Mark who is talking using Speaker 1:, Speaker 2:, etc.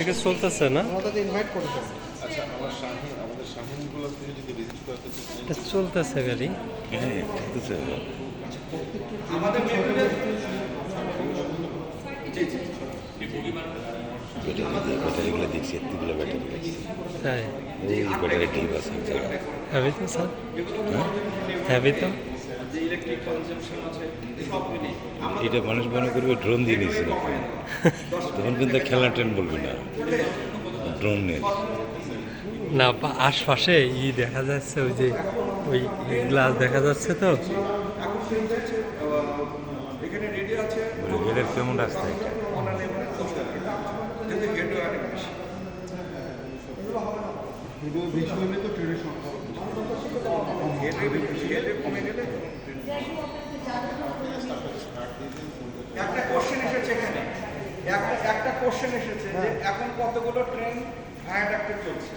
Speaker 1: থেকে চলতেছে না,
Speaker 2: আমাদের ইনভাইট করেছেন।
Speaker 3: আচ্ছা আমাদের শাহিনগুলো থেকে যদি ভিজিট করতে চান
Speaker 1: এটা চলতেছে গাড়ি।
Speaker 4: হ্যাঁ চলতেছে।
Speaker 2: আমাদের মেট্রোরেল
Speaker 4: ব্যাটারিগুলো দেখছি, এতগুলো ব্যাটারি দেখছি।
Speaker 1: তাই
Speaker 4: ওই ব্যাটারি টিপ আছে এক জায়গায়।
Speaker 1: হ্যাভি তো স্যার, হ্যাভি তো।
Speaker 4: এটা মানুষ মনে করবে ড্রোন দিয়ে নিয়েছিল তখন কিন্তু খেলনা ট্রেন বলবি না, ড্রোনের।
Speaker 1: না আশপাশে দেখা যাচ্ছে, ওই যে ওই গ্লাস দেখা যাচ্ছে তো।
Speaker 2: এখানে রেডি আছে
Speaker 4: এটার কেমন রাস্তা এটা?
Speaker 2: ভিডিও ভিজুয়ালি তো ট্রেনের সংখ্যা হেডে কমে গেলে একটা কোশ্চেন এসেছে এখানে, একটা কোশ্চেন এসেছে যে এখন কতগুলো ট্রেন ভায়াডাক্টে চলছে।